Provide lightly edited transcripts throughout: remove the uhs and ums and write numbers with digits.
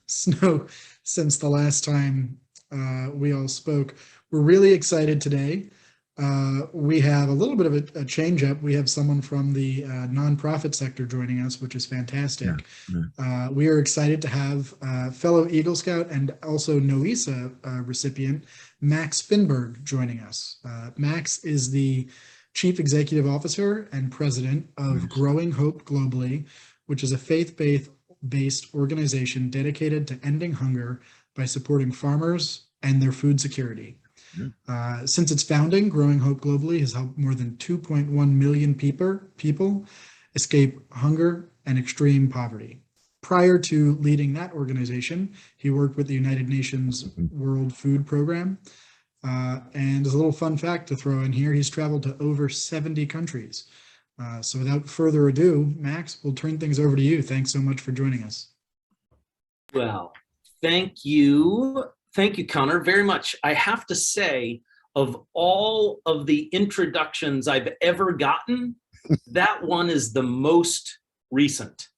snow since the last time we all spoke. We're really excited today. We have a little bit of a change up. We have someone from the nonprofit sector joining us, which is Yeah. fantastic. Yeah. We are excited to have fellow Eagle Scout and also NOESA recipient Max Finberg joining us. Max is the Chief Executive Officer and President of Nice. Growing Hope Globally, which is a faith-based organization dedicated to ending hunger by supporting farmers and their food security. Yeah. Since its founding, Growing Hope Globally has helped more than 2.1 million people escape hunger and extreme poverty. Prior to leading that organization, he worked with the United Nations Mhm. World Food Program. And as a little fun fact to throw in here, he's traveled to over 70 countries. So without further ado, Max, we'll turn things over to you. Thanks so much for joining us. Well, thank you. Thank you, Connor, very much. I have to say, of all of the introductions I've ever gotten, that one is the most recent.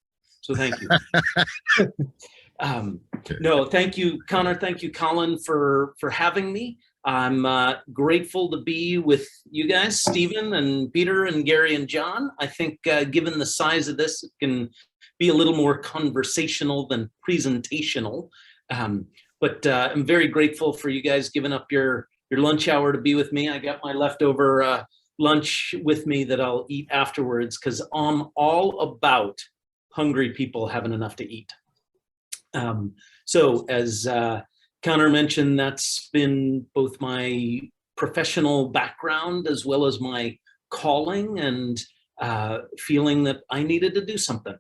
So thank you. No, thank you, Connor. Thank you, Colin, for having me. I'm grateful to be with you guys, Stephen and Peter and Gary and John. I think given the size of this, it can be a little more conversational than presentational. But I'm very grateful for you guys giving up your lunch hour to be with me. I got my leftover lunch with me that I'll eat afterwards because I'm all about hungry people having enough to eat. So as Connor mentioned, that's been both my professional background as well as my calling and feeling that I needed to do something.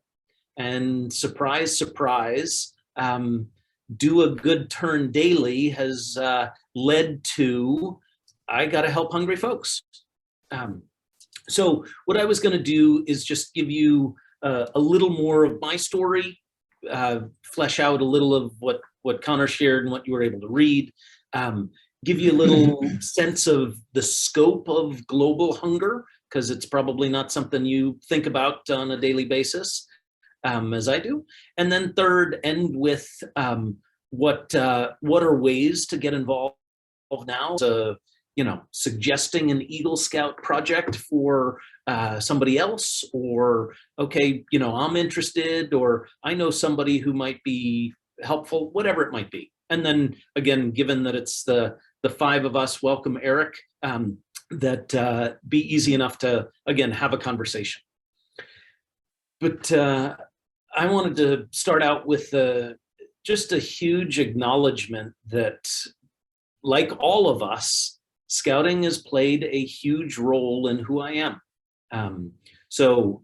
And surprise, surprise, do a good turn daily has led to I got to help hungry folks. So what I was going to do is just give you a little more of my story, flesh out a little of what Connor shared and what you were able to read, give you a little sense of the scope of global hunger, because it's probably not something you think about on a daily basis, as I do. And then third, end with what are ways to get involved now. So, suggesting an Eagle Scout project for somebody else, or, okay, I'm interested, or I know somebody who might be helpful, whatever it might be. And then again, given that it's the five of us, welcome Eric, that be easy enough to, again, have a conversation. But I wanted to start out with just a huge acknowledgement that, like all of us, Scouting has played a huge role in who I am. So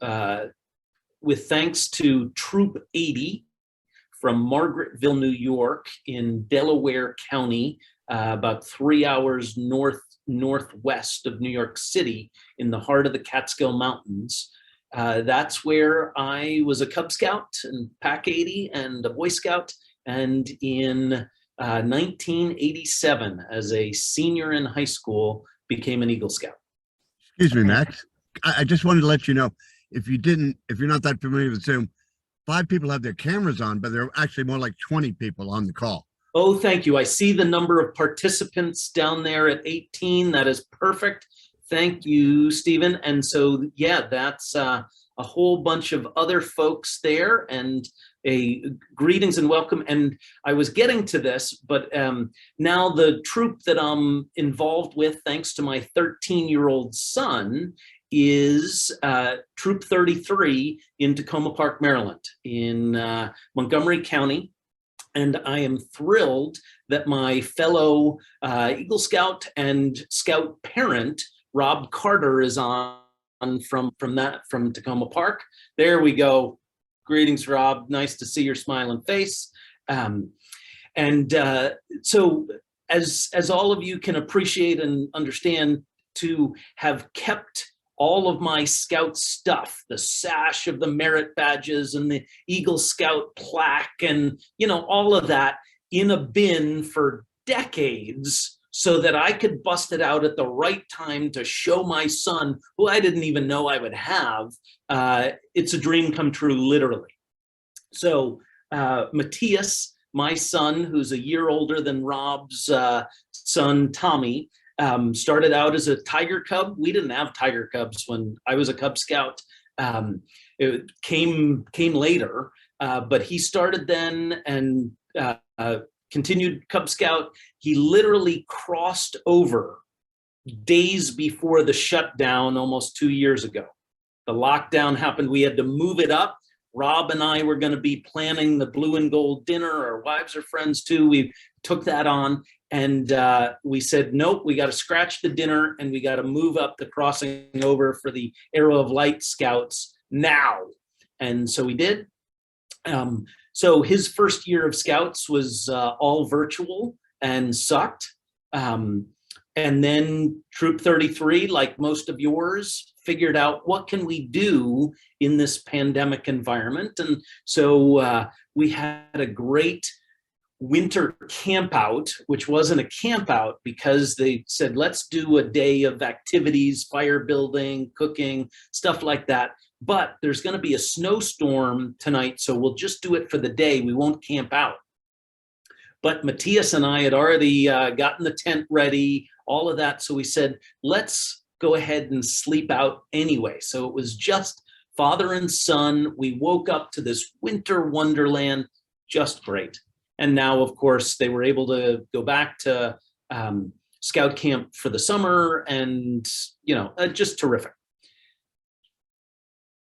with thanks to Troop 80 from Margaretville, New York in Delaware County, about 3 hours northwest of New York City in the heart of the Catskill Mountains. That's where I was a Cub Scout and Pack 80 and a Boy Scout. And in 1987, as a senior in high school, became an Eagle Scout. Excuse me, Max. I just wanted to let you know, if you're not that familiar with Zoom, 5 people have their cameras on, but there are actually more like 20 people on the call. Oh, thank you. I see the number of participants down there at 18. That is perfect. Thank you, Stephen. And so, yeah, that's a whole bunch of other folks there, and greetings and welcome. And I was getting to this, but now the troop that I'm involved with, thanks to my 13-year-old son, is Troop 33 in Tacoma Park, Maryland, in Montgomery County. And I am thrilled that my fellow Eagle Scout and Scout parent, Rob Carter, is on from Tacoma Park. There we go. Greetings, Rob. Nice to see your smiling face. So as all of you can appreciate and understand, to have kept all of my Scout stuff, the sash of the merit badges and the Eagle Scout plaque and, all of that in a bin for decades so that I could bust it out at the right time to show my son, who I didn't even know I would have. It's a dream come true, literally. So Matthias, my son, who's a year older than Rob's son, Tommy, started out as a tiger cub. We didn't have tiger cubs when I was a Cub Scout. It came later, but he started then and continued Cub Scout. He literally crossed over days before the shutdown almost 2 years ago. The lockdown happened. We had to move it up. Rob and I were going to be planning the blue and gold dinner. Our wives are friends too. We took that on, and we said, nope, we got to scratch the dinner and we got to move up the crossing over for the Arrow of Light Scouts now. And so we did. So his first year of Scouts was all virtual and sucked. And then Troop 33, like most of yours, figured out what can we do in this pandemic environment. And so we had a great winter camp out, which wasn't a camp out because they said, let's do a day of activities, fire building, cooking, stuff like that. But there's going to be a snowstorm tonight, so we'll just do it for the day. We won't camp out. But Matthias and I had already gotten the tent ready, all of that. So we said, let's go ahead and sleep out anyway. So it was just father and son. We woke up to this winter wonderland, just great. And now, of course, they were able to go back to Scout camp for the summer, and, you know, just terrific.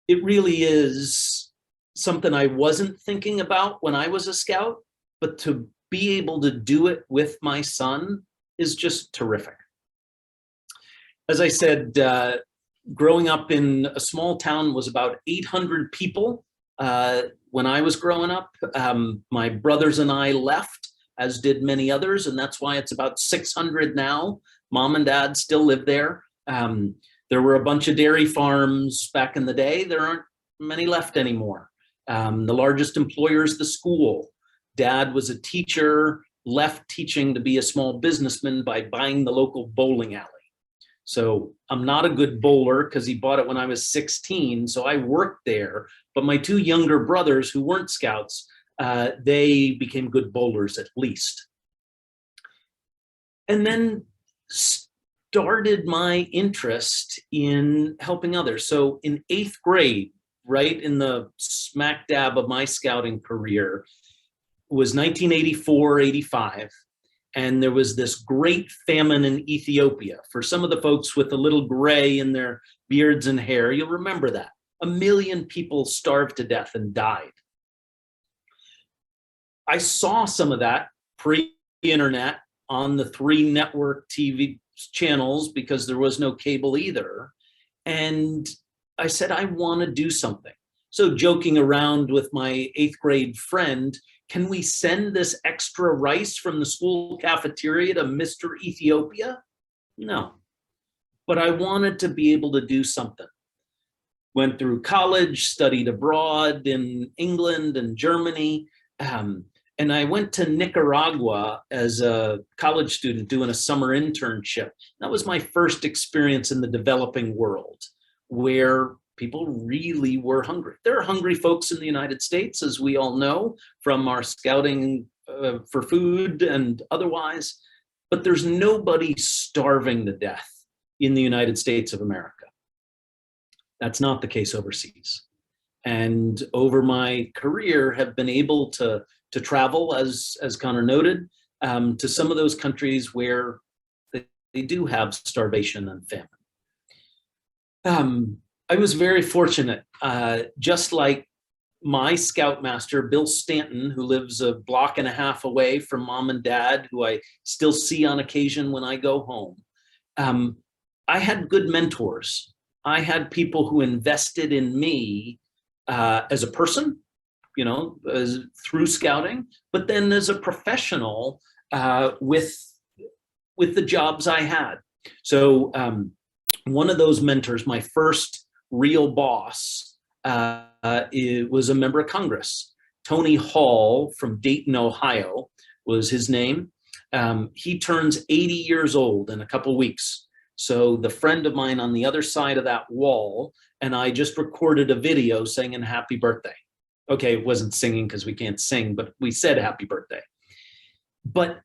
It really is something I wasn't thinking about when I was a Scout, but to be able to do it with my son is just terrific. As I said, growing up in a small town was about 800 people when I was growing up. My brothers and I left, as did many others, and that's why it's about 600 now. Mom and dad still live there. There were a bunch of dairy farms back in the day. There aren't many left anymore. The largest employer is the school. Dad was a teacher, left teaching to be a small businessman by buying the local bowling alley. So I'm not a good bowler because he bought it when I was 16. So I worked there. But my two younger brothers who weren't Scouts, they became good bowlers at least. And then started my interest in helping others. So in 8th grade, right in the smack dab of my scouting career, was 1984-85. And there was this great famine in Ethiopia. For some of the folks with a little gray in their beards and hair, you'll remember that. 1 million people starved to death and died. I saw some of that pre-internet on the 3 network TV channels because there was no cable either. And I said, I want to do something. So joking around with my 8th grade friend, can we send this extra rice from the school cafeteria to Mr. Ethiopia? No, but I wanted to be able to do something. Went through college, studied abroad in England and Germany. And I went to Nicaragua as a college student doing a summer internship. That was my first experience in the developing world, where people really were hungry. There are hungry folks in the United States, as we all know, from our scouting for food and otherwise, but there's nobody starving to death in the United States of America. That's not the case overseas. And over my career have been able to travel, as Connor noted, to some of those countries where they do have starvation and famine. I was very fortunate, just like my scoutmaster, Bill Stanton, who lives a block and a half away from mom and dad, who I still see on occasion when I go home. I had good mentors. I had people who invested in me as a person, you know, through scouting, but then as a professional with the jobs I had. So one of those mentors, my first real boss, was a member of Congress. Tony Hall from Dayton, Ohio was his name. He turns 80 years old in a couple weeks. So the friend of mine on the other side of that wall and I just recorded a video saying happy birthday. Okay, it wasn't singing because we can't sing, but we said happy birthday. But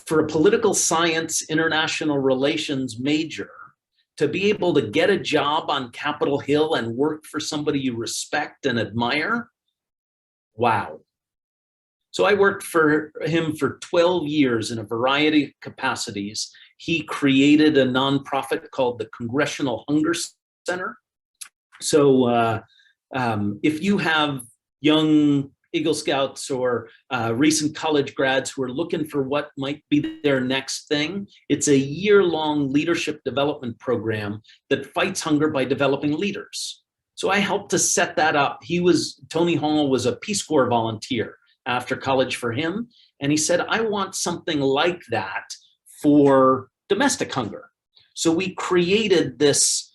for a political science, international relations major, to be able to get a job on Capitol Hill and work for somebody you respect and admire, wow. So I worked for him for 12 years in a variety of capacities. He created a nonprofit called the Congressional Hunger Center. So if you have young Eagle Scouts or recent college grads who are looking for what might be their next thing, it's a year-long leadership development program that fights hunger by developing leaders. So I helped to set that up. Tony Hall was a Peace Corps volunteer after college for him. And he said, I want something like that for domestic hunger. So we created this,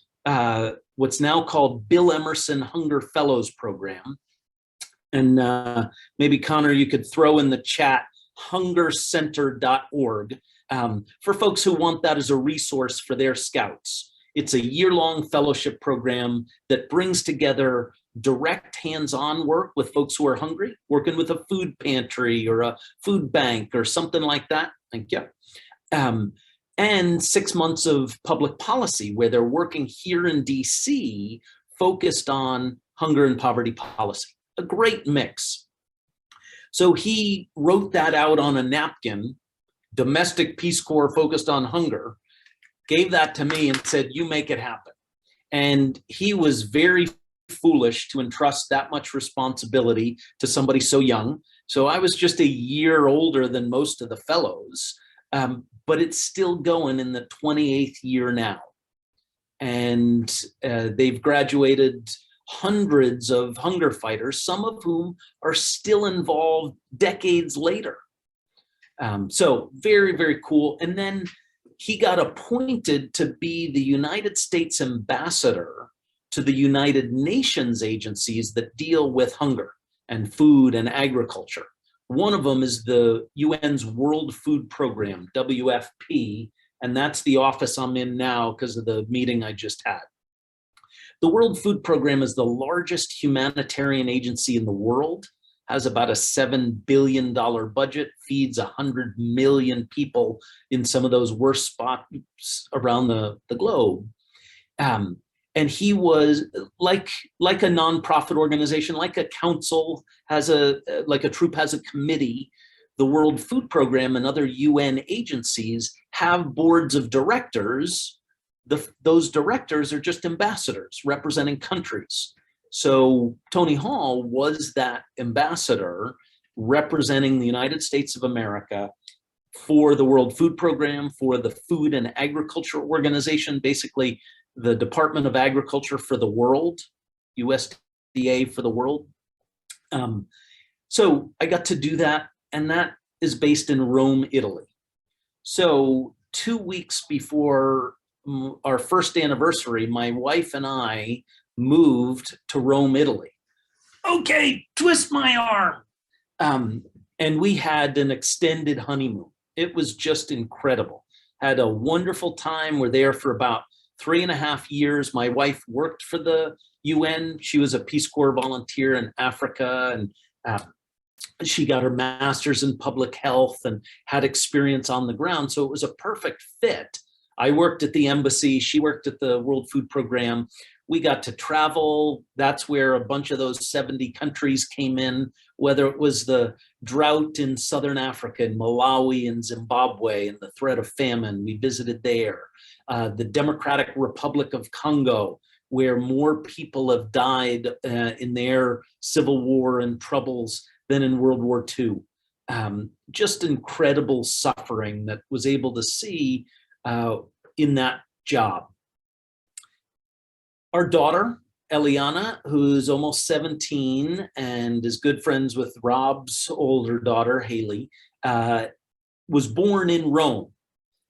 what's now called Bill Emerson Hunger Fellows Program. And maybe Connor, you could throw in the chat hungercenter.org for folks who want that as a resource for their scouts. It's a year-long fellowship program that brings together direct hands-on work with folks who are hungry, working with a food pantry or a food bank or something like that. Thank you. And 6 months of public policy where they're working here in DC focused on hunger and poverty policy. A great mix. So he wrote that out on a napkin, domestic Peace Corps focused on hunger, gave that to me and said, you make it happen. And he was very foolish to entrust that much responsibility to somebody so young. So I was just a year older than most of the fellows, but it's still going in the 28th year now. And they've graduated hundreds of hunger fighters, some of whom are still involved decades later. So very, very cool. And then he got appointed to be the United States ambassador to the United Nations agencies that deal with hunger and food and agriculture. One of them is the UN's World Food Program, WFP, and that's the office I'm in now because of the meeting I just had. The World Food Program is the largest humanitarian agency in the world, has about a $7 billion budget, feeds 100 million people in some of those worst spots around the globe. And he was like a nonprofit organization, like a council has like a troop has a committee. The World Food Program and other UN agencies have boards of directors. Those directors are just ambassadors representing countries. So Tony Hall was that ambassador representing the United States of America for the World Food Program, for the Food and Agriculture Organization, basically the Department of Agriculture for the world, USDA for the world. So I got to do that, and that is based in Rome, Italy. So 2 weeks before our first anniversary, my wife and I moved to Rome, Italy. Okay, twist my arm. And we had an extended honeymoon. It was just incredible. Had a wonderful time. We're there for about 3.5 years. My wife worked for the UN. She was a Peace Corps volunteer in Africa, and she got her master's in public health and had experience on the ground. So it was a perfect fit. I worked at the embassy. She worked at the World Food Program. We got to travel. That's where a bunch of those 70 countries came in, whether it was the drought in Southern Africa, in Malawi and Zimbabwe, and the threat of famine. We visited there. The Democratic Republic of Congo, where more people have died in their civil war and troubles than in World War II. Just incredible suffering that was able to see in that job. Our daughter, Eliana, who's almost 17 and is good friends with Rob's older daughter, Haley, was born in Rome.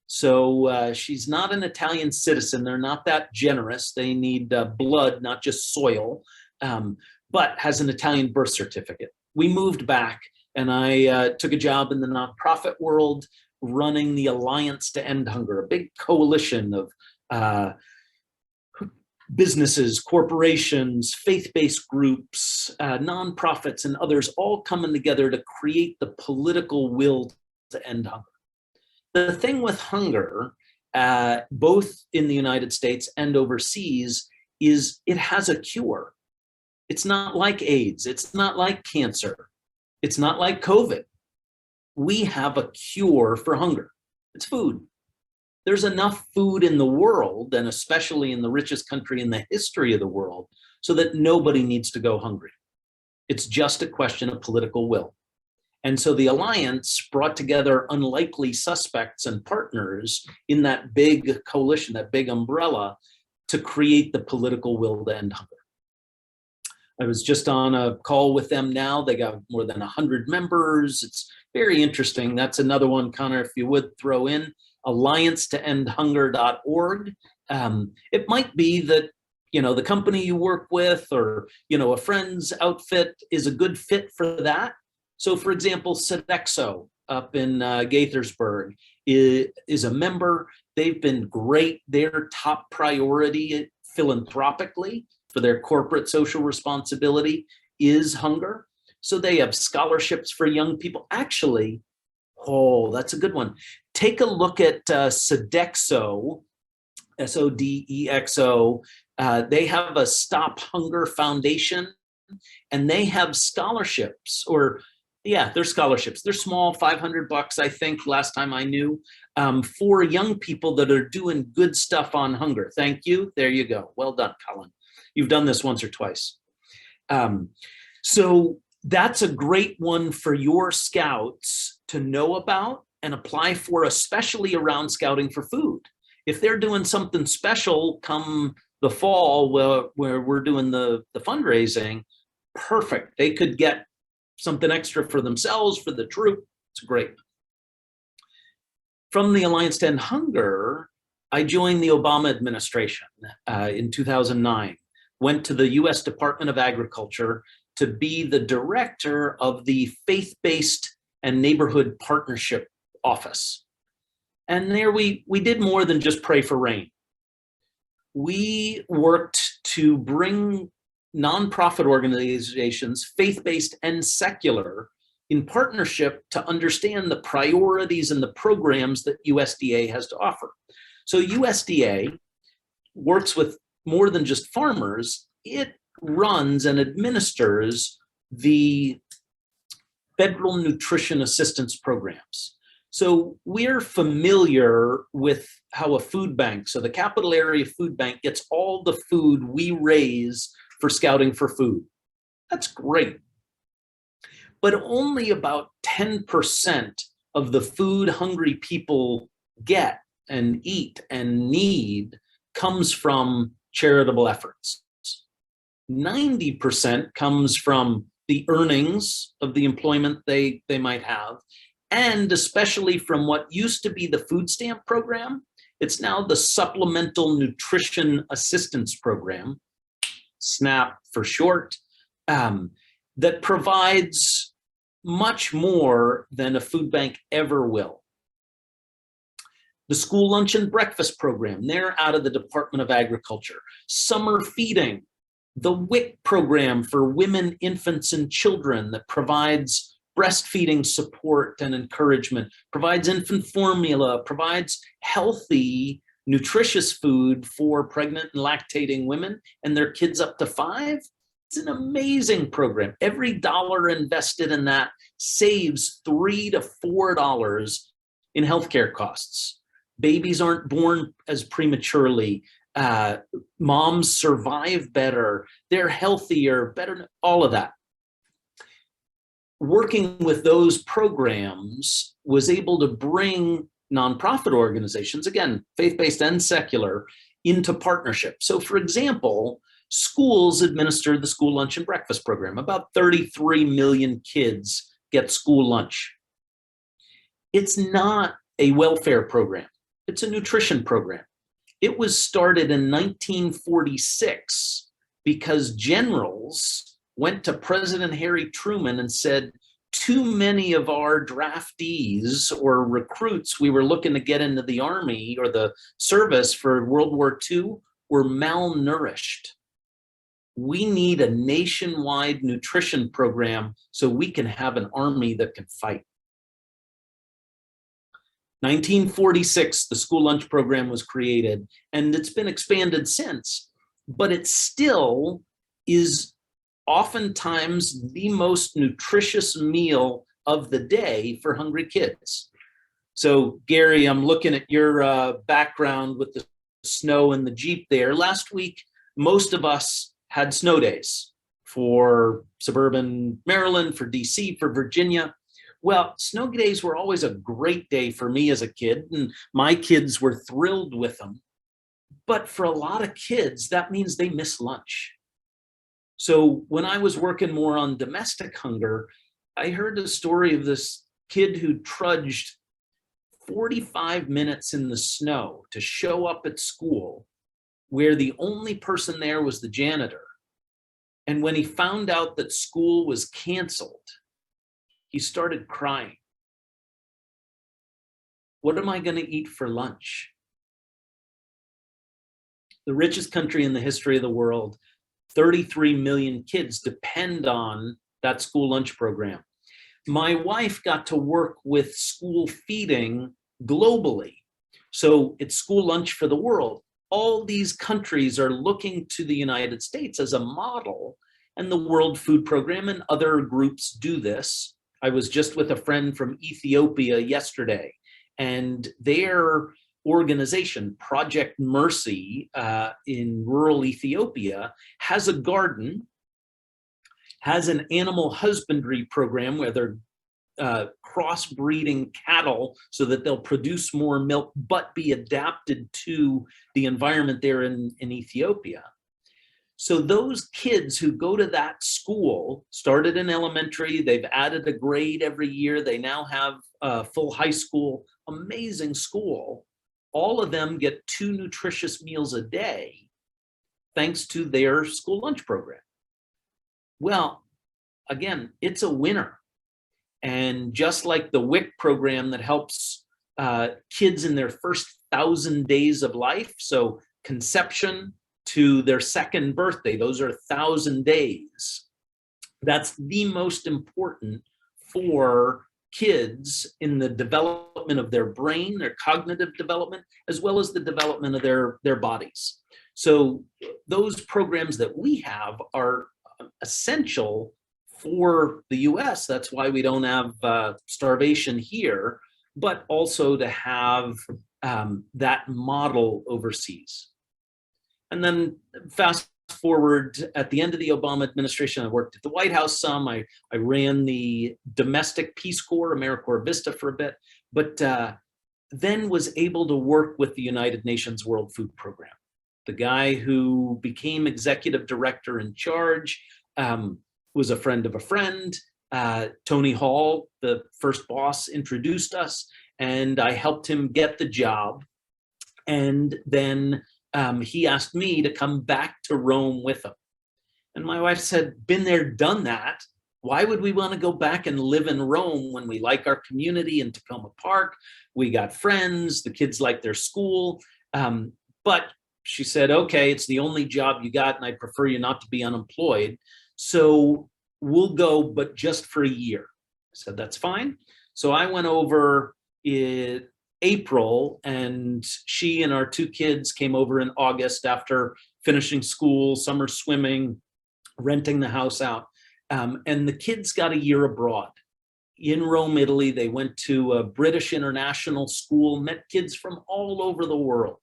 So she's not an Italian citizen. They're not that generous. They need blood, not just soil, but has an Italian birth certificate. We moved back, and I took a job in the nonprofit world running the Alliance to End Hunger, a big coalition of businesses, corporations, faith-based groups, nonprofits, and others all coming together to create the political will to end hunger. The thing with hunger, both in the United States and overseas, is it has a cure. It's not like AIDS. It's not like cancer. It's not like COVID. We have a cure for hunger. It's food. There's enough food in the world, and especially in the richest country in the history of the world, so that nobody needs to go hungry. It's just a question of political will. And so the Alliance brought together unlikely suspects and partners in that big coalition, that big umbrella, to create the political will to end hunger. I was just on a call with them now. They got more than 100 members. It's very interesting. That's another one, Connor, if you would throw in, alliancetoendhunger.org. It might be that, the company you work with or, a friend's outfit is a good fit for that. So for example, Sodexo up in Gaithersburg is a member. They've been great. Their top priority philanthropically for their corporate social responsibility is hunger. So they have scholarships for young people. Actually, that's a good one. Take a look at Sodexo, Sodexo. They have a Stop Hunger Foundation, and they have scholarships, they're scholarships. They're small, $500, I think, last time I knew, for young people that are doing good stuff on hunger. Thank you. There you go. Well done, Colin. You've done this once or twice. So that's a great one for your scouts to know about and apply for, especially around scouting for food. If they're doing something special come the fall where we're doing the fundraising, perfect. They could get something extra for themselves, for the troop. It's great. From the Alliance to End Hunger, I joined the Obama administration in 2009, went to the US Department of Agriculture to be the director of the Faith-Based and Neighborhood Partnership Office. And there we did more than just pray for rain. We worked to bring nonprofit organizations, faith-based and secular, in partnership to understand the priorities and the programs that USDA has to offer. So USDA works with more than just farmers. It runs and administers the federal nutrition assistance programs. So we're familiar with how a food bank, so the Capital Area Food Bank gets all the food we raise for scouting for food. That's great. But only about 10% of the food hungry people get and eat and need comes from charitable efforts. 90% comes from the earnings of the employment they might have, and especially from what used to be the food stamp program. It's now the Supplemental Nutrition Assistance Program, SNAP for short, that provides much more than a food bank ever will. The School Lunch and Breakfast Program, they're out of the Department of Agriculture. Summer feeding, the WIC program for women, infants, and children that provides breastfeeding support and encouragement, provides infant formula, provides healthy, nutritious food for pregnant and lactating women and their kids up to 5. It's an amazing program. Every dollar invested in that saves $3 to $4 in healthcare costs. Babies aren't born as prematurely. Moms survive better. They're healthier, better, all of that. Working with those programs was able to bring nonprofit organizations, again, faith-based and secular, into partnership. So for example, schools administer the School Lunch and Breakfast Program. About 33 million kids get school lunch. It's not a welfare program. It's a nutrition program. It was started in 1946 because generals went to President Harry Truman and said, too many of our draftees or recruits we were looking to get into the Army or the service for World War II were malnourished. We need a nationwide nutrition program so we can have an army that can fight. 1946, the school lunch program was created, and it's been expanded since, but it still is oftentimes the most nutritious meal of the day for hungry kids. So Gary, I'm looking at your background with the snow and the Jeep there. Last week, most of us had snow days for suburban Maryland, for DC, for Virginia. Well, snow days were always a great day for me as a kid, and my kids were thrilled with them. But for a lot of kids, that means they miss lunch. So when I was working more on domestic hunger, I heard a story of this kid who trudged 45 minutes in the snow to show up at school, where the only person there was the janitor. And when he found out that school was canceled, he started crying. What am I going to eat for lunch? The richest country in the history of the world, 33 million kids depend on that school lunch program. My wife got to work with school feeding globally. So it's school lunch for the world. All these countries are looking to the United States as a model, and the World Food Program and other groups do this. I was just with a friend from Ethiopia yesterday, and their organization, Project Mercy, in rural Ethiopia, has a garden, has an animal husbandry program where they're crossbreeding cattle so that they'll produce more milk but be adapted to the environment there in Ethiopia. So those kids who go to that school, started in elementary, they've added a grade every year, they now have a full high school, amazing school. All of them get 2 nutritious meals a day thanks to their school lunch program. Well, again, it's a winner. And just like the WIC program that helps kids in their first 1,000 days of life, so conception to their second birthday, those are 1,000 days. That's the most important for kids in the development of their brain, their cognitive development, as well as the development of their bodies. So those programs that we have are essential for the US. That's why we don't have starvation here, but also to have that model overseas. And then fast forward, at the end of the Obama administration, I worked at the White House some. I ran the domestic Peace Corps, AmeriCorps Vista, for a bit, but then was able to work with the United Nations World Food Program. The guy who became executive director in charge was a friend of a friend. Tony Hall, the first boss, introduced us, and I helped him get the job. And then he asked me to come back to Rome with him. And my wife said, been there, done that. Why would we want to go back and live in Rome when we like our community in Tacoma Park? We got friends, the kids like their school. But she said, okay, it's the only job you got, and I prefer you not to be unemployed. So we'll go, but just for a year. I said, that's fine. So I went over in April, and she and our 2 kids came over in August after finishing school, summer swimming, renting the house out. And the kids got a year abroad. In Rome, Italy, they went to a British international school, met kids from all over the world.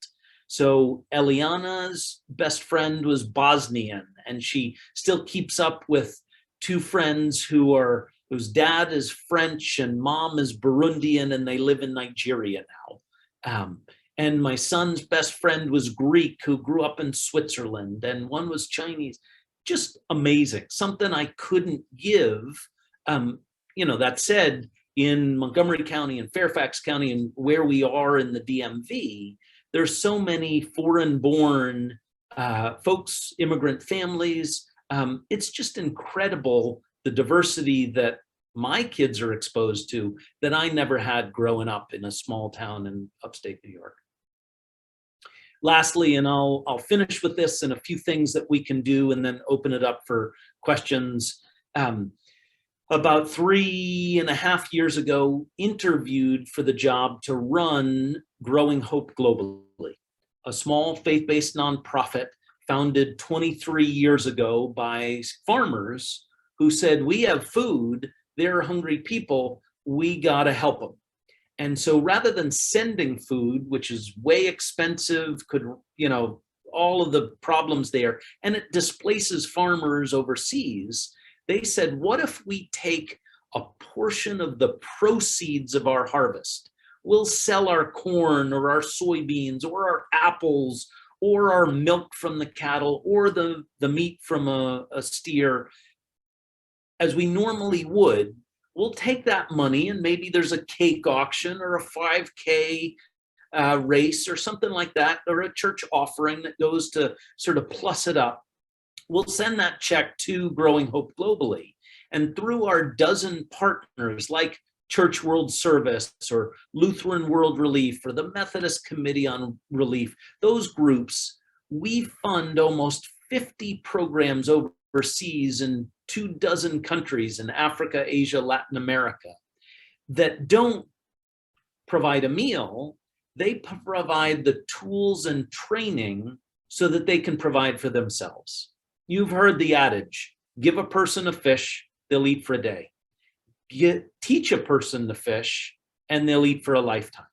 So Eliana's best friend was Bosnian, and she still keeps up with 2 friends whose dad is French and mom is Burundian, and they live in Nigeria now. And my son's best friend was Greek, who grew up in Switzerland, and one was Chinese. Just amazing, something I couldn't give. That said, in Montgomery County and Fairfax County and where we are in the DMV, there's so many foreign-born folks, immigrant families. It's just incredible, the diversity that my kids are exposed to that I never had growing up in a small town in upstate New York. lastly, and I'll finish with this and a few things that we can do and then open it up for questions. About 3.5 years ago, interviewed for the job to run Growing Hope Globally, a small faith-based nonprofit founded 23 years ago by farmers who said, we have food, they're hungry people, we gotta help them. And so rather than sending food, which is way expensive, could, all of the problems there, and it displaces farmers overseas, they said, what if we take a portion of the proceeds of our harvest? We'll sell our corn or our soybeans or our apples or our milk from the cattle or the meat from a steer, as we normally would. We'll take that money, and maybe there's a cake auction or a 5K race or something like that, or a church offering that goes to sort of plus it up. We'll send that check to Growing Hope Globally. And through our dozen partners like Church World Service or Lutheran World Relief or the Methodist Committee on Relief, those groups, we fund almost 50 programs overseas in 24 countries in Africa, Asia, Latin America, that don't provide a meal. They provide the tools and training so that they can provide for themselves. You've heard the adage, give a person a fish, they'll eat for a day. Teach a person to fish, and they'll eat for a lifetime.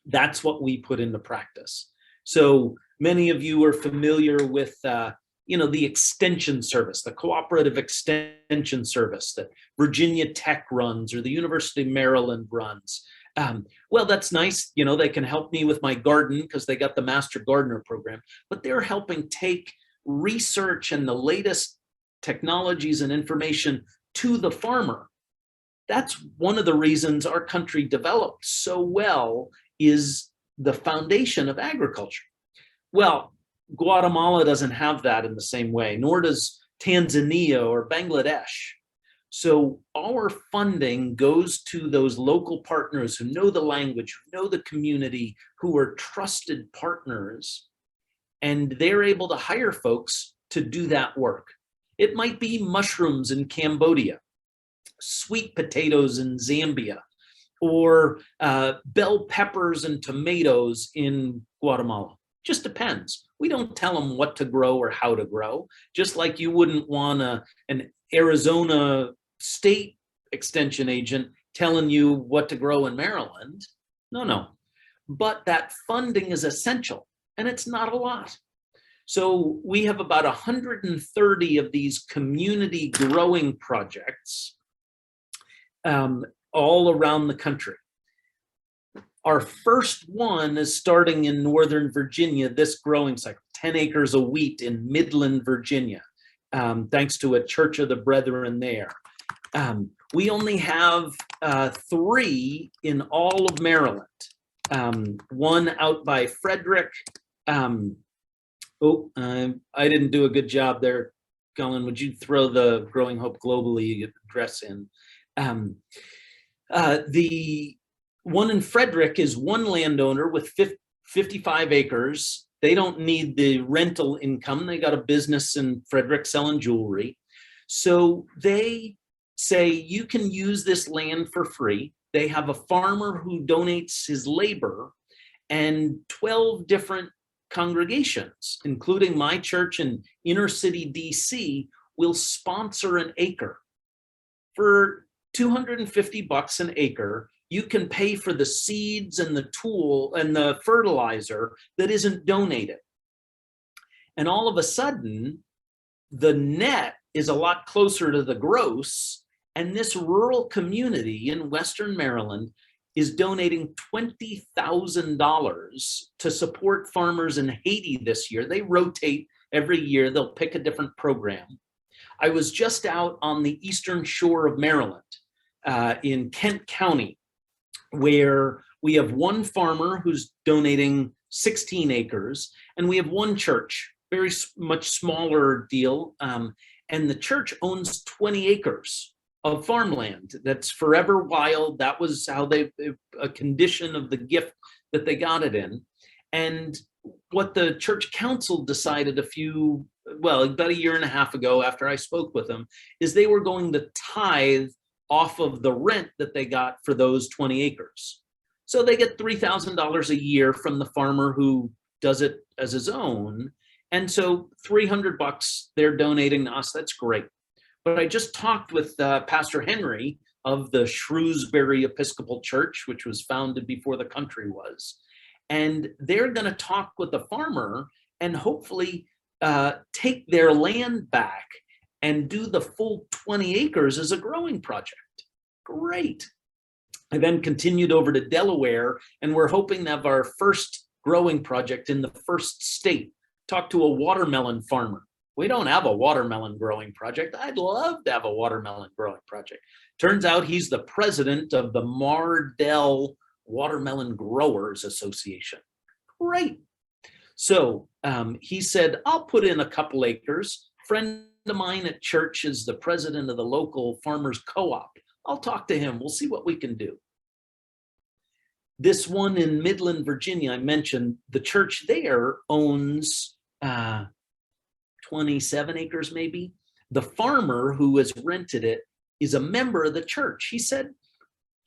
That's what we put into practice. So many of you are familiar with the extension service, the cooperative extension service that Virginia Tech runs or the University of Maryland runs. Well, that's nice. They can help me with my garden because they got the Master Gardener program, but they're helping take research and the latest technologies and information to the farmer. That's one of the reasons our country developed so well, is the foundation of agriculture. Well, Guatemala doesn't have that in the same way, nor does Tanzania or Bangladesh. So our funding goes to those local partners who know the language, who know the community, who are trusted partners, and they're able to hire folks to do that work. It might be mushrooms in Cambodia, sweet potatoes in Zambia, or bell peppers and tomatoes in Guatemala. Just depends. We don't tell them what to grow or how to grow, just like you wouldn't want an Arizona state extension agent telling you what to grow in Maryland. No. But that funding is essential, and it's not a lot. So we have about 130 of these community growing projects all around the country. Our first one is starting in Northern Virginia, this growing cycle, 10 acres of wheat in Midland, Virginia, thanks to a Church of the Brethren there. We only have 3 in all of Maryland. One out by Frederick. I didn't do a good job there. Colin, would you throw the Growing Hope Globally address in? The one in Frederick is one landowner with 55 acres. They don't need the rental income. They got a business in Frederick selling jewelry. So they say you can use this land for free. They have a farmer who donates his labor, and 12 different congregations, including my church in inner city DC, will sponsor an acre. For $250 an acre, you can pay for the seeds and the tool and the fertilizer that isn't donated. And all of a sudden, the net is a lot closer to the gross, and this rural community in Western Maryland is donating $20,000 to support farmers in Haiti this year. They rotate every year. They'll pick a different program. I was just out on the eastern shore of Maryland, in Kent County, where we have one farmer who's donating 16 acres, and we have one church, very much smaller deal, and the church owns 20 acres of farmland that's forever wild. That was how a condition of the gift that they got it in. And what the church council decided about a year and a half ago after I spoke with them, is they were going to tithe off of the rent that they got for those 20 acres. So they get $3,000 a year from the farmer who does it as his own. And so $300 they're donating to us. That's great. But I just talked with Pastor Henry of the Shrewsbury Episcopal Church, which was founded before the country was. And they're going to talk with the farmer and hopefully take their land back and do the full 20 acres as a growing project. Great. I then continued over to Delaware, and we're hoping to have our first growing project in the first state. Talked to a watermelon farmer. We don't have a watermelon growing project. I'd love to have a watermelon growing project. Turns out he's the president of the Mardel Watermelon Growers Association. Great. So he said, I'll put in a couple acres. Friend of mine at church is the president of the local farmers co-op. I'll talk to him. We'll see what we can do. This one in Midland, Virginia, I mentioned, the church there owns 27 acres maybe. The farmer who has rented it is a member of the church. He said,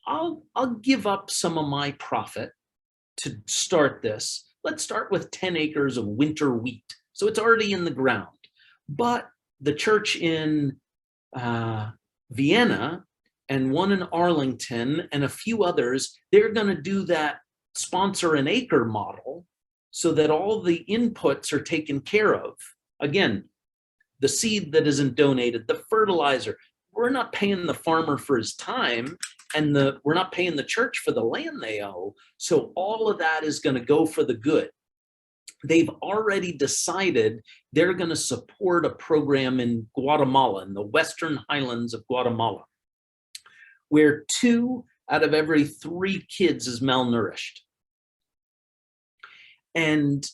I'll give up some of my profit to start this. Let's start with 10 acres of winter wheat. So it's already in the ground. But the church in Vienna and one in Arlington and a few others, they're going to do that sponsor an acre model so that all the inputs are taken care of. Again, the seed that isn't donated, the fertilizer, we're not paying the farmer for his time, and we're not paying the church for the land they owe. So all of that is going to go for the good. They've already decided they're going to support a program in Guatemala, in the Western Highlands of Guatemala, where 2 out of every 3 kids is malnourished. And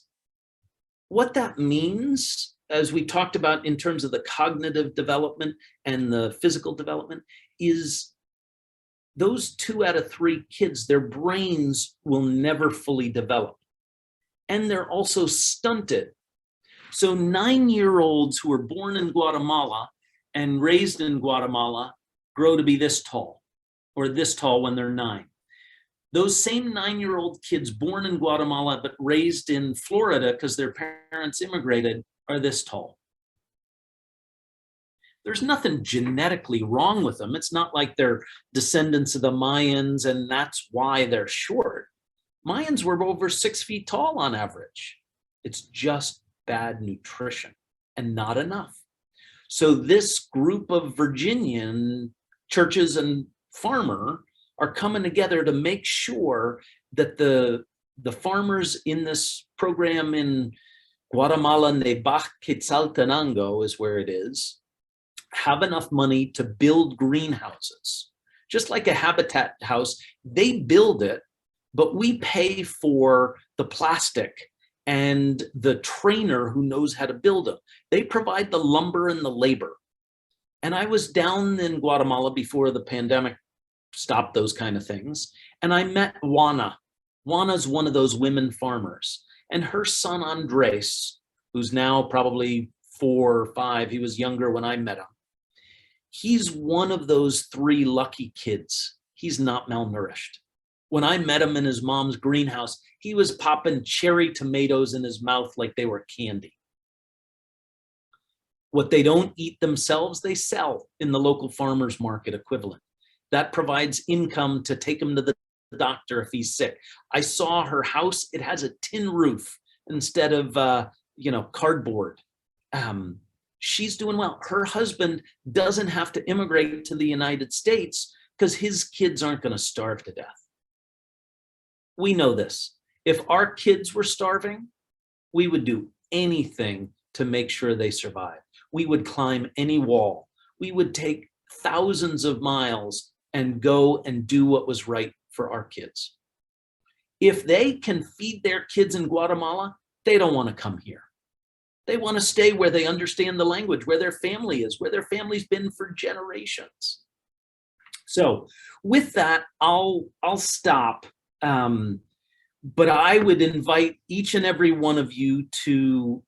what that means, as we talked about in terms of the cognitive development and the physical development, is those 2 out of 3 kids, their brains will never fully develop. And they're also stunted. So 9-year-olds who were born in Guatemala and raised in Guatemala grow to be this tall, or this tall when they're 9. Those same 9-year-old kids born in Guatemala but raised in Florida because their parents immigrated are this tall. There's nothing genetically wrong with them. It's not like they're descendants of the Mayans and that's why they're short. Mayans were over 6 feet tall on average. It's just bad nutrition and not enough. So this group of Virginian churches and farmer are coming together to make sure that the farmers in this program in Guatemala, Nebac Quetzaltenango is where it is, have enough money to build greenhouses. Just like a habitat house, they build it, but we pay for the plastic and the trainer who knows how to build them. They provide the lumber and the labor. And I was down in Guatemala before the pandemic stopped those kind of things. And I met Juana. Juana's one of those women farmers. And her son, Andres, who's now probably 4 or 5, he was younger when I met him. He's one of those 3 lucky kids. He's not malnourished. When I met him in his mom's greenhouse, he was popping cherry tomatoes in his mouth like they were candy. What they don't eat themselves, they sell in the local farmer's market equivalent. That provides income to take him to the doctor if he's sick. I saw her house. It has a tin roof instead of, cardboard. She's doing well. Her husband doesn't have to immigrate to the United States because his kids aren't going to starve to death. We know this. If our kids were starving, we would do anything to make sure they survive. We would climb any wall. We would take thousands of miles and go and do what was right for our kids. If they can feed their kids in Guatemala, they don't want to come here. They want to stay where they understand the language, where their family is, where their family's been for generations. So with that, I'll stop. But I would invite each and every one of you to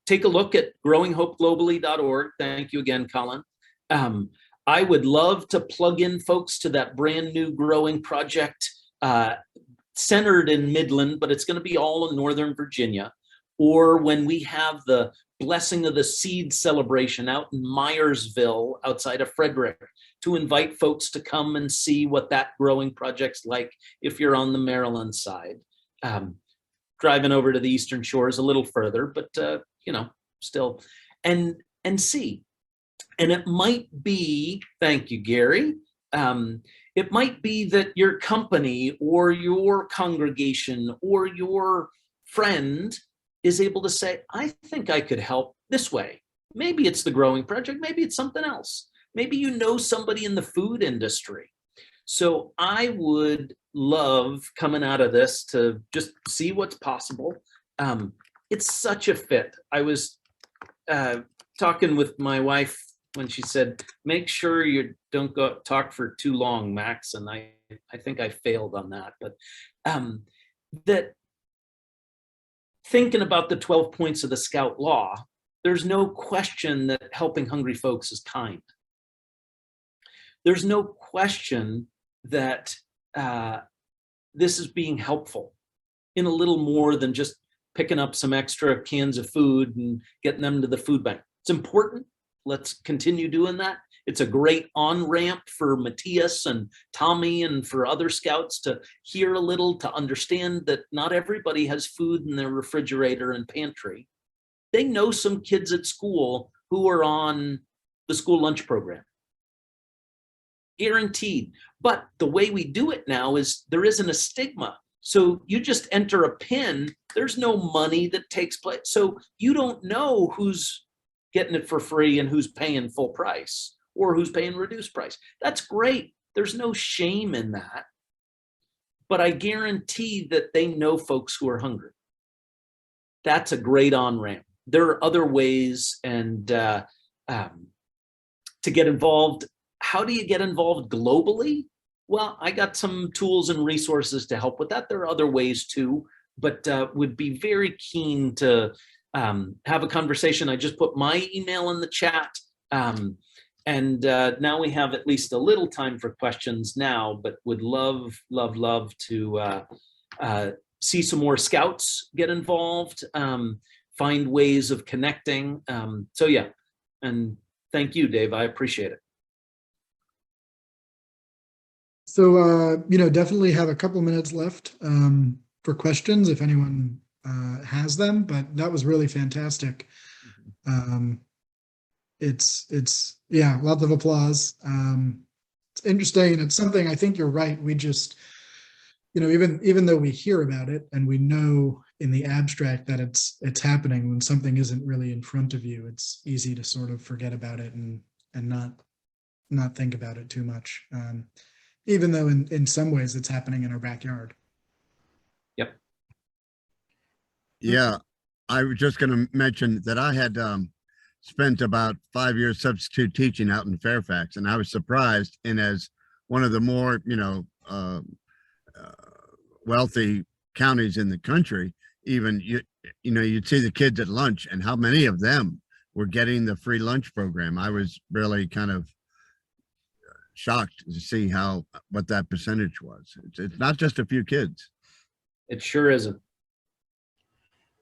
take a look at growinghopeglobally.org. Thank you again, Colin. I would love to plug in folks to that brand new growing project centered in Midland, but it's going to be all in Northern Virginia. Or when we have the Blessing of the Seed celebration out in Myersville outside of Frederick, to invite folks to come and see what that growing project's like if you're on the Maryland side. Driving over to the Eastern Shore is a little further, but you know, still, and see. And it might be, thank you, Gary, it might be that your company or your congregation or your friend is able to say, I think I could help this way. Maybe it's the growing project, maybe it's something else. Maybe you know somebody in the food industry. So I would love coming out of this to just see what's possible. It's such a fit. I was talking with my wife when she said, make sure you don't go talk for too long, Max. And I think I failed on that. But that thinking about the 12 points of the Scout Law, there's no question that helping hungry folks is kind. There's no question that this is being helpful in a little more than just picking up some extra cans of food and getting them to the food bank. It's important. Let's continue doing that. It's a great on-ramp for Matthias and Tommy and for other scouts to hear a little, to understand that not everybody has food in their refrigerator and pantry. They know some kids at school who are on the school lunch program. Guaranteed. But the way we do it now is there isn't a stigma. So you just enter a PIN, there's no money that takes place. So you don't know who's getting it for free and who's paying full price or who's paying reduced price. That's great. There's no shame in that. But I guarantee that they know folks who are hungry. That's a great on-ramp. There are other ways and to get involved. How do you get involved globally? Well, I got some tools and resources to help with that. There are other ways too, but would be very keen to have a conversation. I just put my email in the chat. And now we have at least a little time for questions now, but would love to see some more scouts get involved, find ways of connecting. So yeah, and thank you, Dave. I appreciate it. So, definitely have a couple minutes left for questions if anyone has them, but that was really fantastic. It's yeah, lots of applause. It's interesting. It's something, I think you're right. We just, even though we hear about it and we know in the abstract that it's happening, when something isn't really in front of you, it's easy to sort of forget about it and not think about it too much. Even though in some ways it's happening in our backyard. Yep. Yeah, I was just going to mention that I had spent about 5 years substitute teaching out in Fairfax, and I was surprised. And as one of the more wealthy counties in the country, even you'd see the kids at lunch, and how many of them were getting the free lunch program. I was really kind of shocked to see what that percentage was. It's not just a few kids. It sure isn't.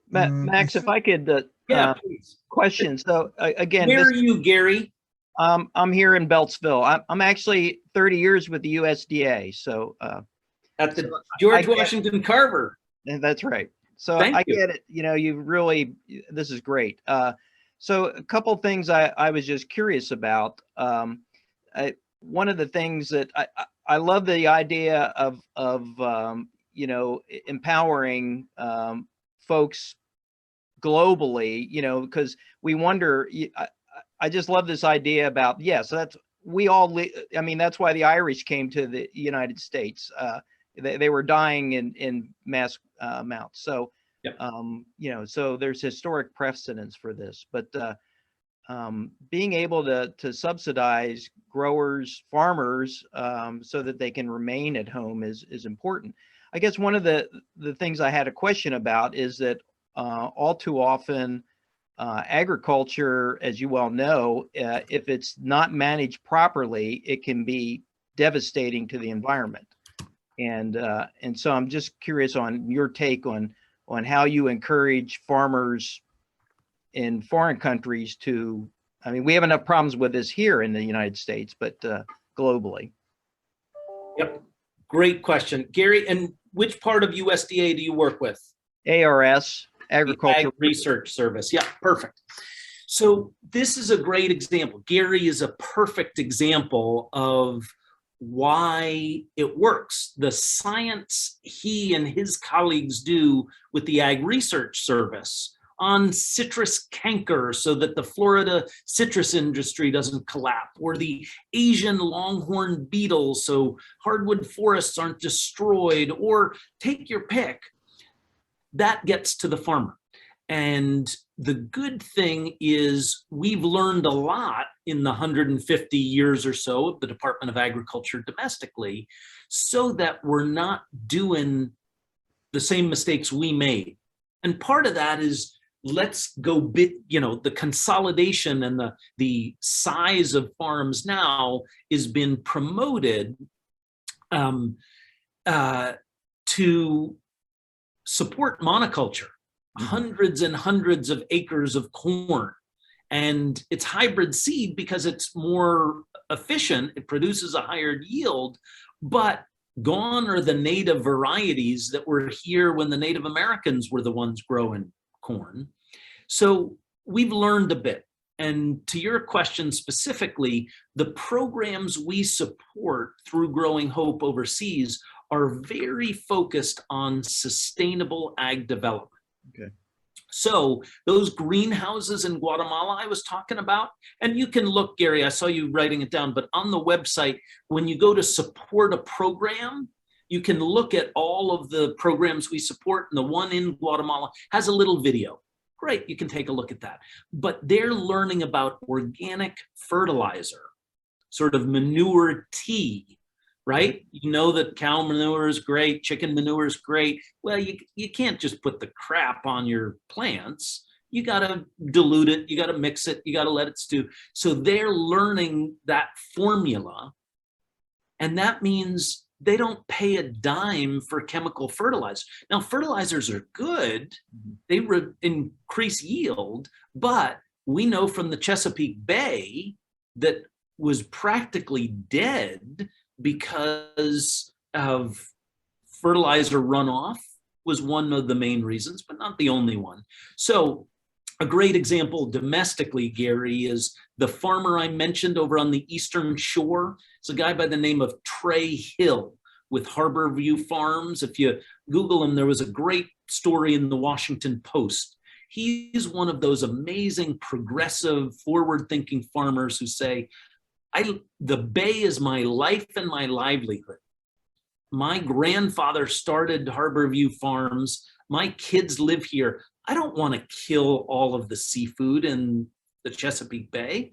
Max, if I could, please. question. So again, where are you, Gary? I'm here in Beltsville. I'm actually 30 years with the USDA. So at the George Washington Carver. That's right. So Thank you. get it. You really, this is great. So a couple of things I was just curious about. One of the things that I love the idea of empowering folks globally, because we wonder, I just love this idea about, so that's, that's why the Irish came to the United States. They were dying in mass amounts. So, yep. So there's historic precedence for this, but being able to subsidize growers, farmers, so that they can remain at home is important. I guess one of the things I had a question about is that all too often, agriculture, as you well know, if it's not managed properly, it can be devastating to the environment. And so I'm just curious on your take on how you encourage farmers in foreign countries to, I mean, we have enough problems with this here in the United States, but globally. Yep. Great question, Gary. And which part of USDA do you work with? ARS, Agriculture Ag Research Service. Yeah, perfect. So this is a great example. Gary is a perfect example of why it works. The science he and his colleagues do with the Ag Research Service on citrus canker so that the Florida citrus industry doesn't collapse, or the Asian longhorn beetle so hardwood forests aren't destroyed, or take your pick, that gets to the farmer. And the good thing is we've learned a lot in the 150 years or so of the Department of Agriculture domestically, so that we're not doing the same mistakes we made. And part of that is, let's go the consolidation and the size of farms now is been promoted to support monoculture, hundreds and hundreds of acres of corn. And it's hybrid seed because it's more efficient, it produces a higher yield, but gone are the native varieties that were here when the Native Americans were the ones growing corn. So we've learned a bit. And to your question specifically, the programs we support through Growing Hope overseas are very focused on sustainable ag development. Okay. So those greenhouses in Guatemala I was talking about, and you can look, Gary, I saw you writing it down, but on the website, when you go to support a program, you can look at all of the programs we support, and the one in Guatemala has a little video. Great, you can take a look at that. But they're learning about organic fertilizer, sort of manure tea, right? You know that cow manure is great, chicken manure is great. Well, you can't just put the crap on your plants. You got to dilute it, you got to mix it, you got to let it stew. So they're learning that formula, and that means they don't pay a dime for chemical fertilizer. Now, fertilizers are good, they increase yield, but we know from the Chesapeake Bay that was practically dead because of fertilizer runoff was one of the main reasons, but not the only one. So a great example domestically, Gary, is the farmer I mentioned over on the Eastern Shore. It's a guy by the name of Trey Hill with Harborview Farms. If you Google him, there was a great story in the Washington Post. He's one of those amazing, progressive, forward-thinking farmers who say, the Bay is my life and my livelihood. My grandfather started Harborview Farms. My kids live here. I don't want to kill all of the seafood in the Chesapeake Bay,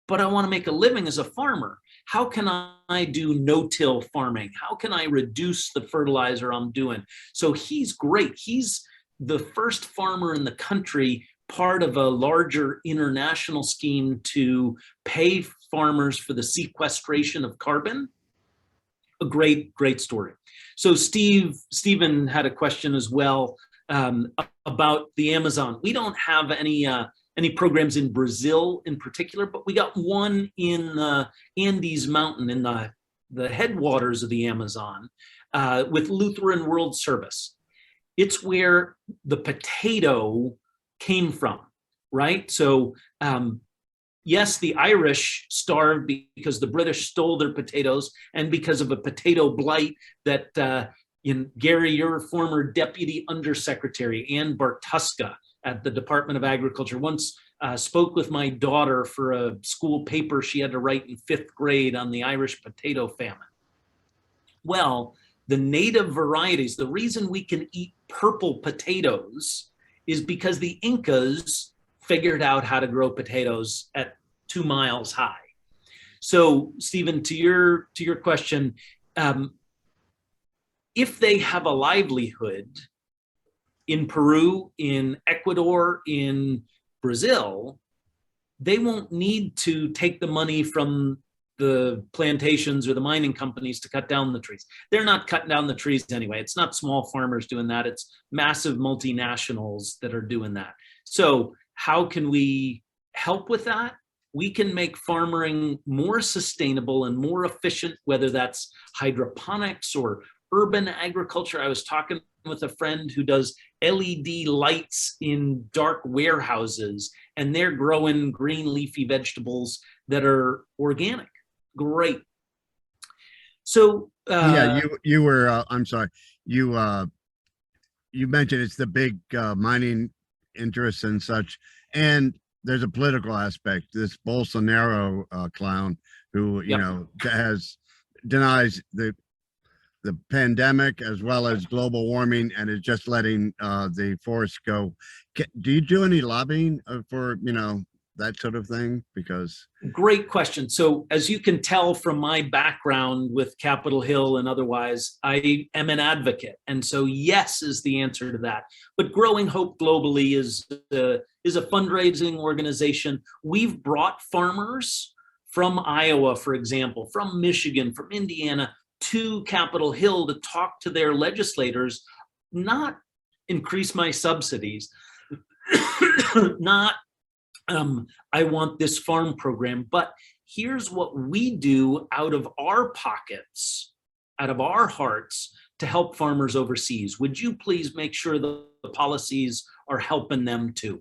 but I want to make a living as a farmer. How can I do no-till farming? How can I reduce the fertilizer I'm doing? So he's great. He's the first farmer in the country, part of a larger international scheme to pay farmers for the sequestration of carbon. A great, great story. So Stephen had a question as well about the Amazon. We don't have any programs in Brazil in particular, but we got one in the Andes Mountain in the headwaters of the Amazon with Lutheran World Service. It's where the potato came from, right? So yes, the Irish starved because the British stole their potatoes and because of a potato blight that Gary, your former deputy undersecretary, Ann Bartuska at the Department of Agriculture, once spoke with my daughter for a school paper she had to write in 5th grade on the Irish potato famine. Well, the native varieties, the reason we can eat purple potatoes is because the Incas figured out how to grow potatoes at 2 miles high. So, Stephen, to your question, if they have a livelihood in Peru, in Ecuador, in Brazil, they won't need to take the money from the plantations or the mining companies to cut down the trees. They're not cutting down the trees anyway. It's not small farmers doing that. It's massive multinationals that are doing that. So how can we help with that? We can make farming more sustainable and more efficient, whether that's hydroponics or urban agriculture. I was talking with a friend who does LED lights in dark warehouses, and they're growing green leafy vegetables that are organic. Great. So yeah, you were I'm sorry, you mentioned it's the big mining interests and such, and there's a political aspect. This Bolsonaro clown who you know denies the pandemic as well as global warming, and is just letting the forests go. Do you do any lobbying for that sort of thing? Because great question. So as you can tell from my background with Capitol Hill and otherwise, I am an advocate, and so yes is the answer to that. But Growing Hope Globally is a fundraising organization. We've brought farmers from Iowa, for example, from Michigan, from Indiana, to Capitol Hill to talk to their legislators, not increase my subsidies, not I want this farm program, but here's what we do out of our pockets, out of our hearts, to help farmers overseas. Would you please make sure the policies are helping them too?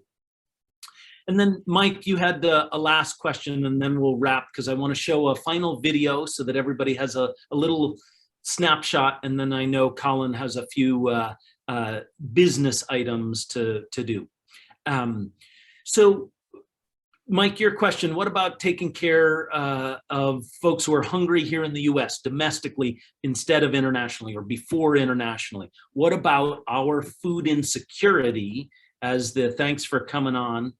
And then, Mike, you had a last question, and then we'll wrap, because I want to show a final video so that everybody has a little snapshot, and then I know Colin has a few business items to do. So, Mike, your question, what about taking care of folks who are hungry here in the US, domestically, instead of internationally, or before internationally? What about our food insecurity as the, thanks for coming on.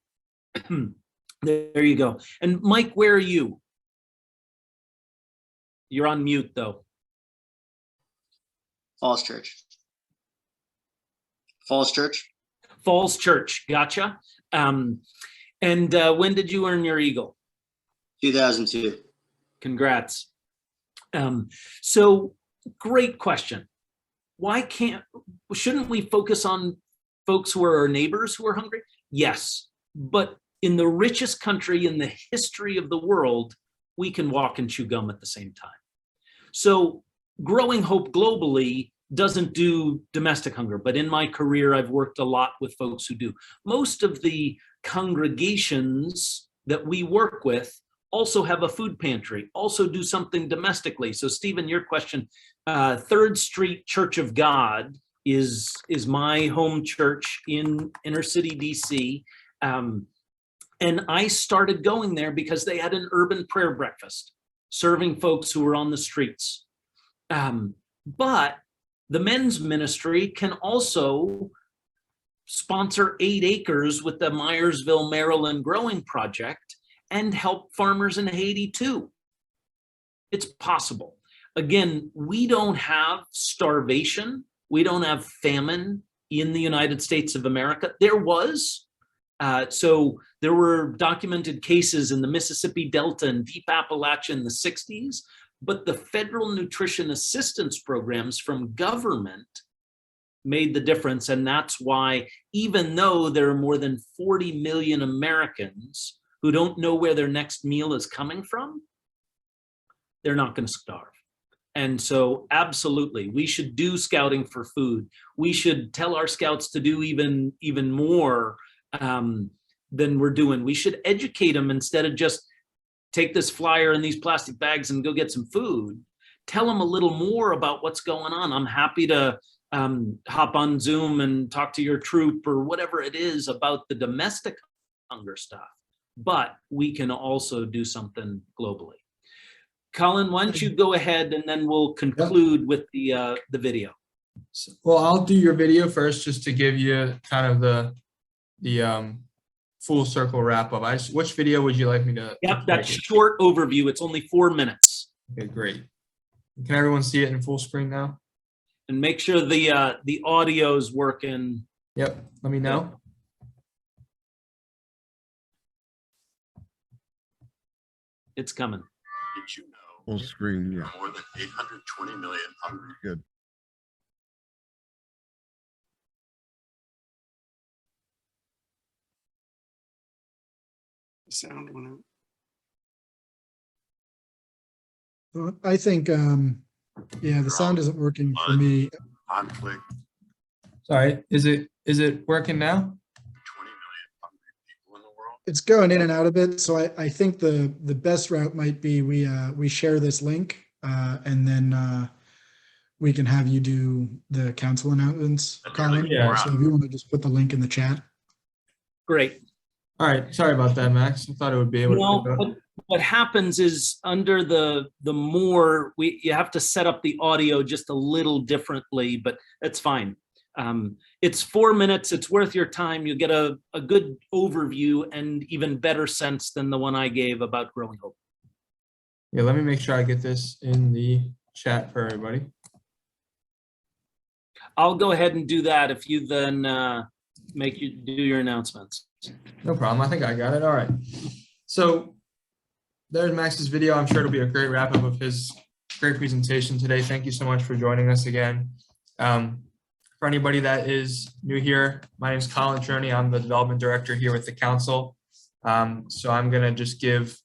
There you go. And Mike, where are you? You're on mute though. Falls Church. Falls Church. Falls Church, gotcha. And when did you earn your Eagle? 2002. Congrats. So great question. Shouldn't we focus on folks who are our neighbors who are hungry? Yes, but in the richest country in the history of the world, we can walk and chew gum at the same time. So Growing Hope Globally doesn't do domestic hunger, but in my career, I've worked a lot with folks who do. Most of the congregations that we work with also have a food pantry, also do something domestically. So Stephen, your question, 3rd Street Church of God is my home church in inner city DC. And I started going there because they had an urban prayer breakfast, serving folks who were on the streets. But the men's ministry can also sponsor 8 acres with the Myersville, Maryland Growing Project and help farmers in Haiti too. It's possible. Again, we don't have starvation. We don't have famine in the United States of America. There was. So there were documented cases in the Mississippi Delta and Deep Appalachia in the 60s, but the federal nutrition assistance programs from government made the difference. And that's why, even though there are more than 40 million Americans who don't know where their next meal is coming from, they're not going to starve. And so absolutely, we should do scouting for food. We should tell our scouts to do even more than we're doing. We should educate them instead of just take this flyer and these plastic bags and go get some food. Tell them a little more about what's going on. I'm happy to hop on Zoom and talk to your troop or whatever it is about the domestic hunger stuff, but we can also do something globally. Colin, why don't you go ahead and then we'll conclude with the video. Well, I'll do your video first just to give you kind of the full circle wrap up. Which video would you like me to? Yep, to that play? short overview. It's only 4 minutes. Okay, great. Can everyone see it in full screen now? And make sure the audio's working. Yep. Let me know. It's coming. Did you know Full screen, yeah. more than 820 million hungry Good. sound went out? Well, I think, yeah, the sound isn't working for me. Conflict, Sorry. Is it working now? 20 million hungry people in the world. It's going in and out a bit, so I think the best route might be we share this link, and then we can have you do the council announcements, Colin. Yeah. So if you want to just put the link in the chat. Great. All right. Sorry about that, Max. I thought it would be able No, to. Pick up. what happens is under the more you have to set up the audio just a little differently, but that's fine. It's 4 minutes. It's worth your time. You get a good overview and even better sense than the one I gave about growing hope. Yeah. Let me make sure I get this in the chat for everybody. I'll go ahead and do that if you then make you do your announcements. No problem. I think I got it. All right. So there's Max's video. I'm sure it'll be a great wrap up of his great presentation today. Thank you so much for joining us again. For anybody that is new here, my name is Colin Cherney. I'm the development director here with the council. So I'm going to just give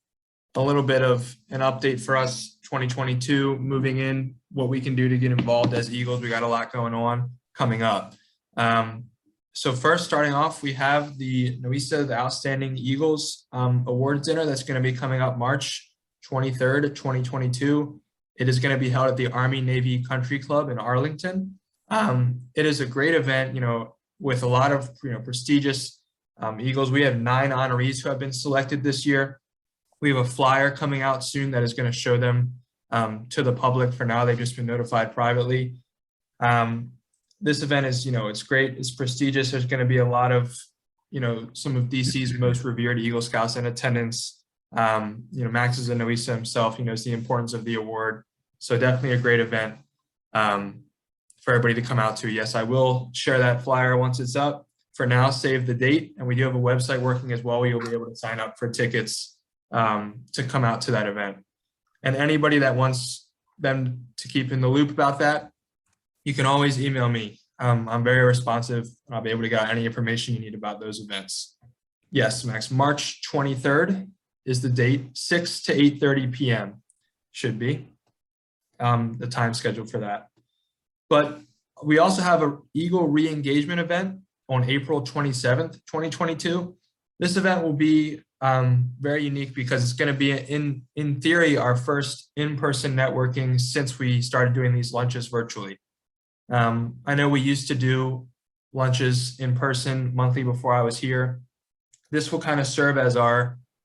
a little bit of an update for us 2022 moving in, what we can do to get involved as Eagles. We got a lot going on coming up. So first, starting off, we have the NESA, the Outstanding Eagles Awards Dinner that's going to be coming up March 23rd, 2022. It is going to be held at the Army Navy Country Club in Arlington. It is a great event, with a lot of prestigious Eagles. We have 9 honorees who have been selected this year. We have a flyer coming out soon that is going to show them to the public. For now, they've just been notified privately. This event is, it's great. It's prestigious. There's going to be a lot of, some of DC's most revered Eagle Scouts in attendance. Max is a NESA himself. He knows the importance of the award. So definitely a great event for everybody to come out to. Yes, I will share that flyer once it's up. For now, save the date. And we do have a website working as well, where you'll be able to sign up for tickets to come out to that event. And anybody that wants them to keep in the loop about that, you can always email me. I'm very responsive. I'll be able to get any information you need about those events. Yes, Max, March 23rd is the date, 6 to 8:30 p.m. should be the time scheduled for that. But we also have an Eagle re-engagement event on April 27th, 2022. This event will be very unique because it's going to be in theory our first in-person networking since we started doing these lunches virtually. I know we used to do lunches in person monthly before I was here. This will kind of serve as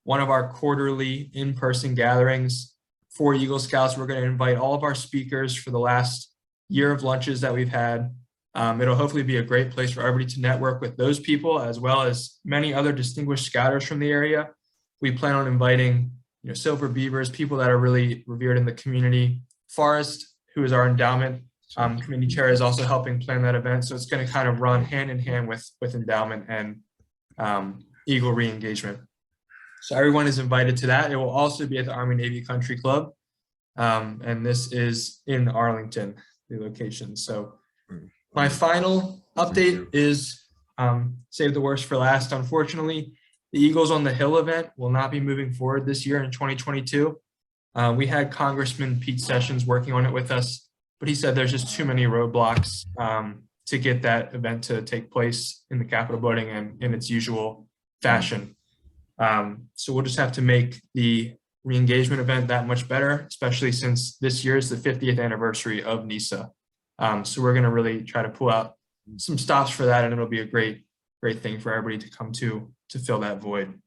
one of our quarterly in-person gatherings for Eagle Scouts. We're going to invite all of our speakers for the last year of lunches that we've had. It'll hopefully be a great place for everybody to network with those people, as well as many other distinguished scouters from the area. We plan on inviting, Silver Beavers, people that are really revered in the community. Forrest, who is our endowment committee chair, is also helping plan that event. So it's going to kind of run hand in hand with endowment and Eagle re-engagement. So everyone is invited to that. It will also be at the Army Navy Country Club. And this is in Arlington, the location. So my final update is save the worst for last. Unfortunately, the Eagles on the Hill event will not be moving forward this year in 2022. We had Congressman Pete Sessions working on it with us, but he said there's just too many roadblocks to get that event to take place in the Capitol building and in its usual fashion. So we'll just have to make the re-engagement event that much better, especially since this year is the 50th anniversary of NESA. So we're going to really try to pull out some stops for that, and it'll be a great thing for everybody to come to fill that void.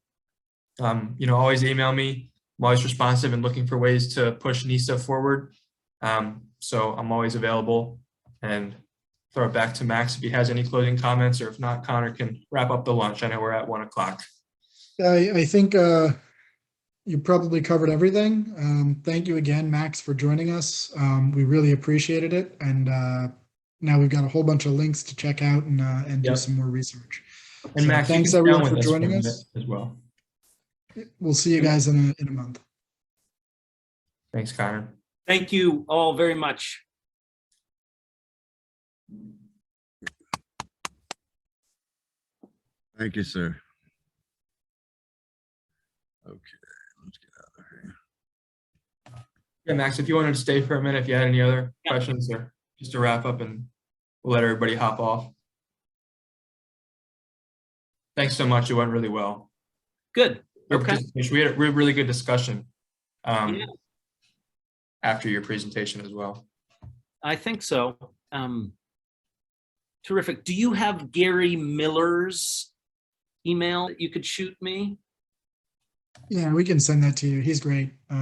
Always email me. I'm always responsive and looking for ways to push NESA forward. So I'm always available, and throw it back to Max if he has any closing comments, or if not, Connor can wrap up the lunch. I know we're at 1 o'clock. I think you probably covered everything. Thank you again, Max, for joining us. We really appreciated it. And now we've got a whole bunch of links to check out and do Yep. some more research. And So Max, you thanks can stay on everyone with for us joining a us. bit as well. We'll see you guys in a month. Thanks, Connor. Thank you all very much. Thank you, sir. Okay, let's get out of here. Yeah, Max, if you wanted to stay for a minute, if you had any other Yeah. questions or just to wrap up, and we'll let everybody hop off. Thanks so much. It went really well. Good. Your Okay. participation. We had a really good discussion Yeah. after your presentation as well. I think so. Terrific. Do you have Gary Miller's email that you could shoot me? Yeah, we can send that to you. He's great.